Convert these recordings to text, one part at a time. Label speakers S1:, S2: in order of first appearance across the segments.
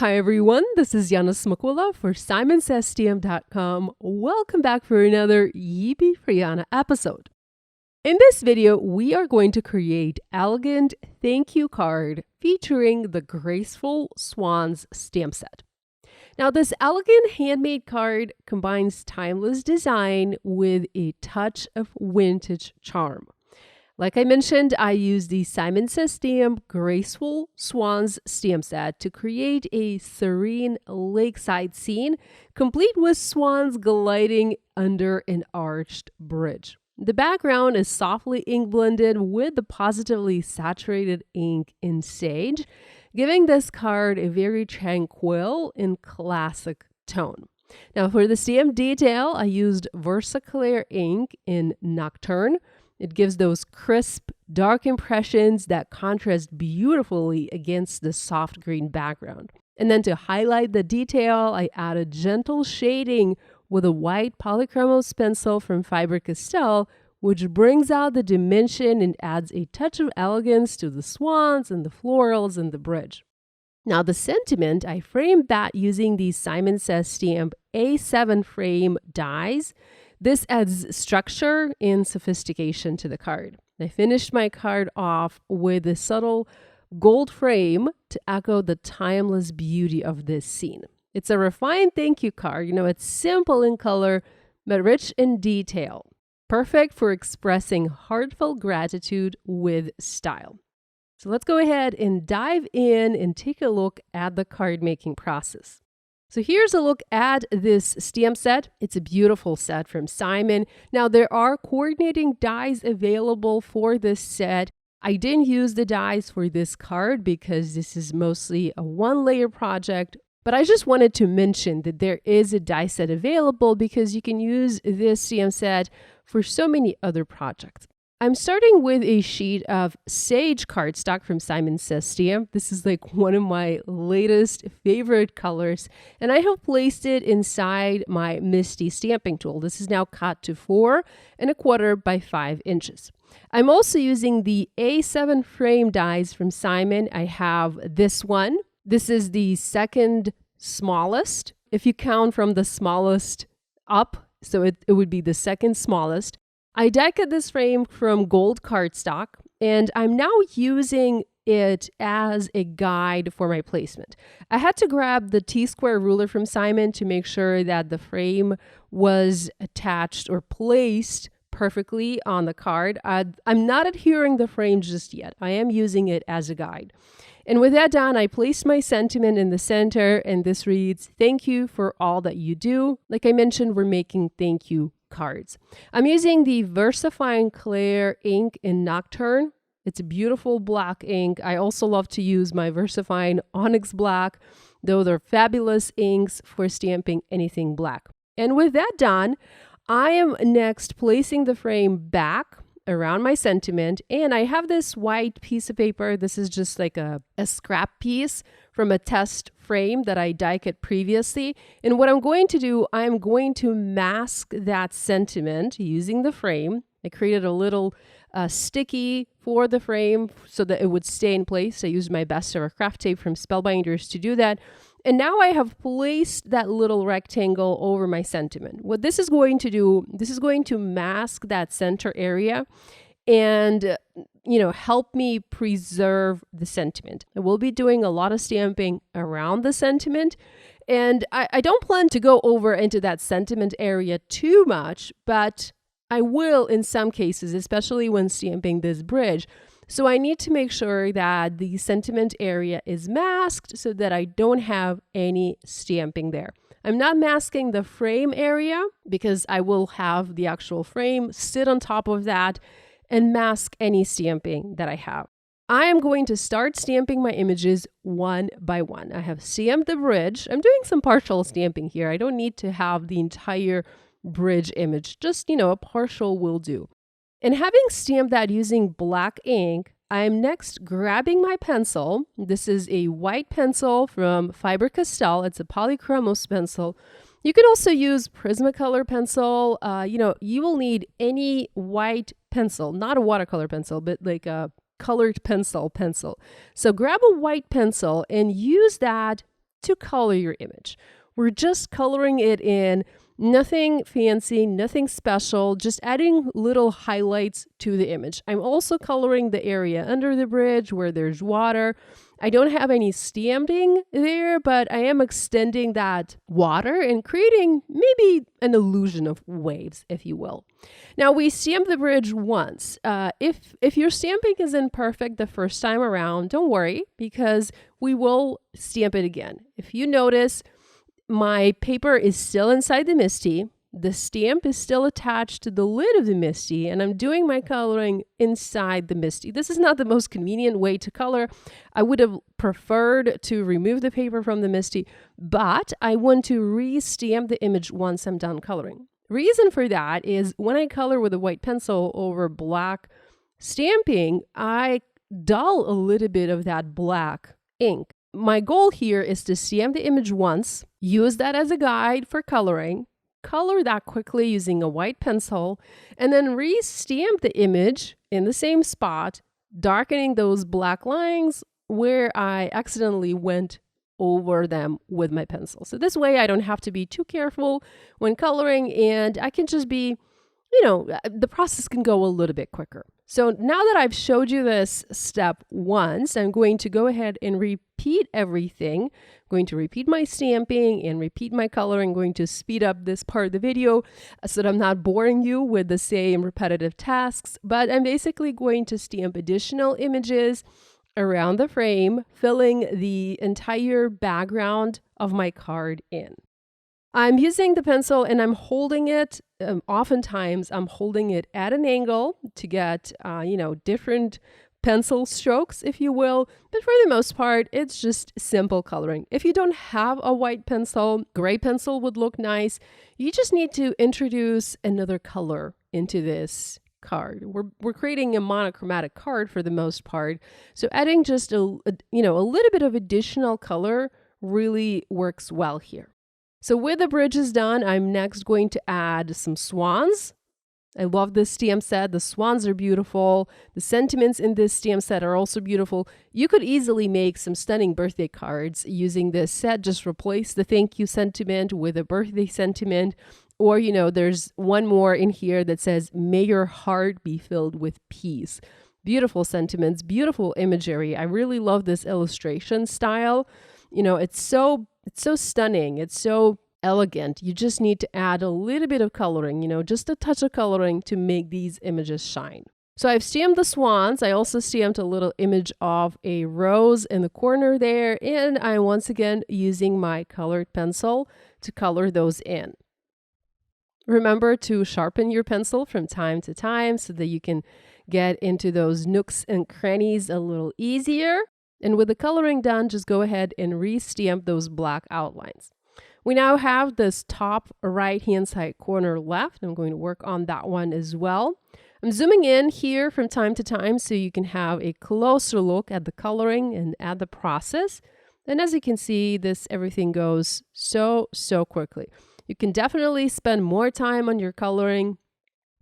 S1: Hi everyone, this is Yana Smakula for StAMPtember.com. Welcome back for another Yippee for Yana episode. In this video, we are going to create elegant thank you card featuring the Graceful Swans stamp set. Now, this elegant handmade card combines timeless design with a touch of vintage charm. Like I mentioned, I used the Simon Says Stamp Graceful Swans stamp set to create a serene lakeside scene, complete with swans gliding under an arched bridge. The background is softly ink blended with the Pawsitively saturated ink in sage, giving this card a very tranquil and classic tone. Now, for the stamp detail, I used VersaClair ink in Nocturne. It gives those crisp, dark impressions that contrast beautifully against the soft green background. And then to highlight the detail, I added gentle shading with a white POLYCHROMOS pencil from Faber-Castell, which brings out the dimension and adds a touch of elegance to the swans and the florals and the bridge. Now, the sentiment, I framed that using the Simon Says Stamp A7 frame dies. This adds structure and sophistication to the card. I finished my card off with a subtle gold frame to echo the timeless beauty of this scene. It's a refined thank you card. It's simple in color, but rich in detail. Perfect for expressing heartfelt gratitude with style. So let's go ahead and dive in and take a look at the card making process. So here's a look at this stamp set. It's a beautiful set from Simon. Now, there are coordinating dies available for this set. I didn't use the dies for this card because this is mostly a one-layer project, but I just wanted to mention that there is a die set available because you can use this stamp set for so many other projects. I'm starting with a sheet of sage cardstock from Simon Says Stamp. This is like one of my latest favorite colors, and I have placed it inside my MISTI stamping tool. This is now cut to 4 1/4 by 5 inches. I'm also using the A7 frame dies from Simon. I have this one. This is the second smallest, if you count from the smallest up, so it would be the second smallest. I die cut this frame from gold cardstock, and I'm now using it as a guide for my placement. I had to grab the T-square ruler from Simon to make sure that the frame was attached or placed perfectly on the card. I'm not adhering the frame just yet. I am using it as a guide. And with that done, I placed my sentiment in the center, and this reads, "Thank you for all that you do." Like I mentioned, we're making thank you cards. I'm using the VersaFine Clair ink in Nocturne. It's a beautiful black ink. I also love to use my VersaFine Onyx Black, though they're fabulous inks for stamping anything black. And with that done, I am next placing the frame back around my sentiment, and I have this white piece of paper. This is just like a scrap piece from a test frame that I die cut previously. And what I'm going to do, I'm going to mask that sentiment using the frame. I created a little sticky for the frame so that it would stay in place. I used my best ever craft tape from Spellbinders to do that. And now I have placed that little rectangle over my sentiment. What this is going to do, this is going to mask that center area and, help me preserve the sentiment. I will be doing a lot of stamping around the sentiment, and I don't plan to go over into that sentiment area too much, but I will in some cases, especially when stamping this bridge. So I need to make sure that the sentiment area is masked so that I don't have any stamping there. I'm not masking the frame area because I will have the actual frame sit on top of that and mask any stamping that I have. I am going to start stamping my images one by one. I have stamped the bridge. I'm doing some partial stamping here. I don't need to have the entire bridge image, just, a partial will do. And having stamped that using black ink, I'm next grabbing my pencil. This is a white pencil from Faber-Castell. It's a POLYCHROMOS pencil. You can also use Prismacolor pencil. You will need any white pencil, not a watercolor pencil, but like a colored pencil. So grab a white pencil and use that to color your image. We're just coloring it in, nothing fancy, nothing special, just adding little highlights to the image. I'm also coloring the area under the bridge where there's water. I don't have any stamping there, but I am extending that water and creating maybe an illusion of waves, if you will. Now, we stamp the bridge once. If your stamping isn't perfect the first time around, don't worry, because we will stamp it again. If you notice, my paper is still inside the MISTI. The stamp is still attached to the lid of the MISTI, and I'm doing my coloring inside the MISTI. This is not the most convenient way to color. I would have preferred to remove the paper from the MISTI, but I want to re-stamp the image once I'm done coloring. Reason for that is when I color with a white pencil over black stamping, I dull a little bit of that black ink. My goal here is to stamp the image once, use that as a guide for coloring, color that quickly using a white pencil, and then re-stamp the image in the same spot, darkening those black lines where I accidentally went over them with my pencil. So this way I don't have to be too careful when coloring, and I can just be, the process can go a little bit quicker. So now that I've showed you this step once, I'm going to go ahead and repeat everything. I'm going to repeat my stamping and repeat my coloring. I'm going to speed up this part of the video so that I'm not boring you with the same repetitive tasks, but I'm basically going to stamp additional images around the frame, filling the entire background of my card in. I'm using the pencil and I'm holding it, oftentimes I'm holding it at an angle to get, different pencil strokes, if you will. But for the most part, it's just simple coloring. If you don't have a white pencil, gray pencil would look nice. You just need to introduce another color into this card. We're creating a monochromatic card for the most part. So adding just a little bit of additional color really works well here. So with the bridges done, I'm next going to add some swans. I love this stamp set. The swans are beautiful. The sentiments in this stamp set are also beautiful. You could easily make some stunning birthday cards using this set. Just replace the thank you sentiment with a birthday sentiment. Or, there's one more in here that says, may your heart be filled with peace. Beautiful sentiments, beautiful imagery. I really love this illustration style. It's so stunning. It's so elegant. You just need to add a little bit of coloring, just a touch of coloring to make these images shine. So I've stamped the swans. I also stamped a little image of a rose in the corner there. And I'm once again using my colored pencil to color those in. Remember to sharpen your pencil from time to time so that you can get into those nooks and crannies a little easier. And with the coloring done, just go ahead and re-stamp those black outlines. We now have this top right-hand side corner left. I'm going to work on that one as well. I'm zooming in here from time to time so you can have a closer look at the coloring and at the process. And as you can see, everything goes so quickly. You can definitely spend more time on your coloring,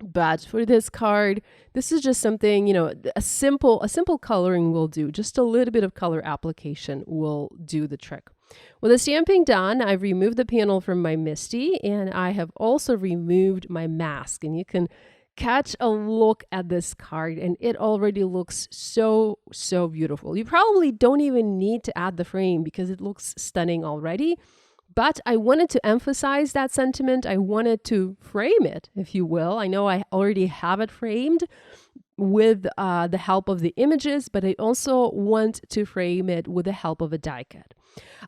S1: but for this card, this is just something, a simple coloring will do. Just a little bit of color application will do the trick. With the stamping done, I've removed the panel from my MISTI, and I have also removed my mask. And you can catch a look at this card, and it already looks so beautiful. You probably don't even need to add the frame because it looks stunning already. But I wanted to emphasize that sentiment. I wanted to frame it, if you will. I know I already have it framed with the help of the images, but I also want to frame it with the help of a die cut.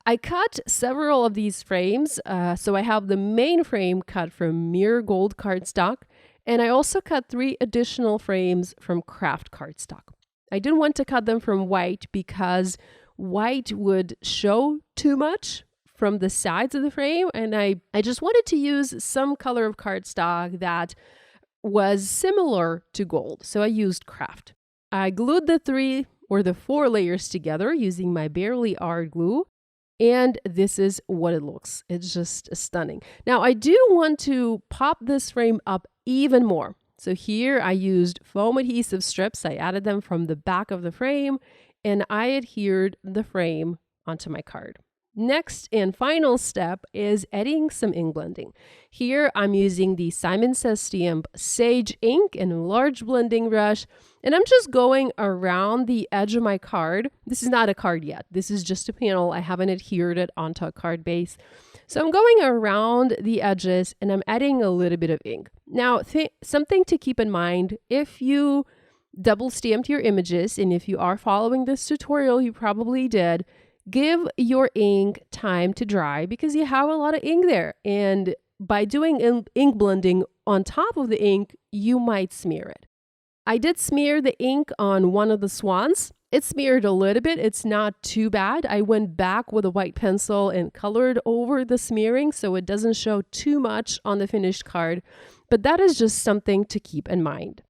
S1: I cut several of these frames. So I have the main frame cut from Mirror Gold cardstock, and I also cut 3 additional frames from Craft cardstock. I didn't want to cut them from white because white would show too much from the sides of the frame, and I just wanted to use some color of cardstock that was similar to gold, so I used Craft. I glued the 4 layers together using my Barely Art glue, and this is what it looks. It's just stunning. Now I do want to pop this frame up even more. So here I used foam adhesive strips. I added them from the back of the frame, and I adhered the frame onto my card. Next and final step is adding some ink blending. Here I'm using the Simon Says Stamp Sage ink and a large blending brush, and I'm just going around the edge of my card. This is not a card yet. This is just a panel. I haven't adhered it onto a card base. So I'm going around the edges and I'm adding a little bit of ink. Now, something to keep in mind, if you double stamped your images, and if you are following this tutorial, you probably did, give your ink time to dry because you have a lot of ink there. And by doing ink blending on top of the ink, you might smear it. I did smear the ink on one of the swans. It smeared a little bit. It's not too bad. I went back with a white pencil and colored over the smearing so it doesn't show too much on the finished card. But that is just something to keep in mind.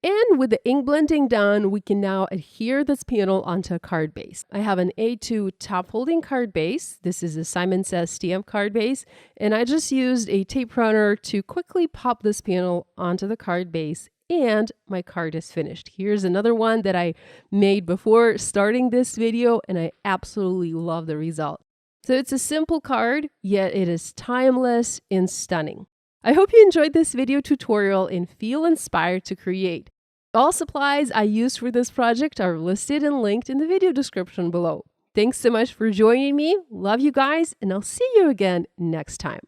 S1: And with the ink blending done, we can now adhere this panel onto a card base. I have an A2 top folding card base. This is a Simon Says Stamp card base. And I just used a tape runner to quickly pop this panel onto the card base, and my card is finished. Here's another one that I made before starting this video, and I absolutely love the result. So it's a simple card, yet it is timeless and stunning. I hope you enjoyed this video tutorial and feel inspired to create. All supplies I used for this project are listed and linked in the video description below. Thanks so much for joining me. Love you guys, and I'll see you again next time.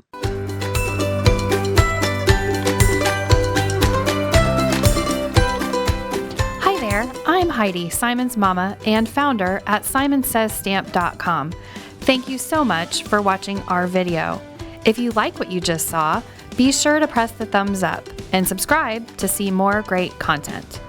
S2: Hi there, I'm Heidi, Simon's mama and founder at SimonsSaysStamp.com. Thank you so much for watching our video. If you like what you just saw, be sure to press the thumbs up and subscribe to see more great content.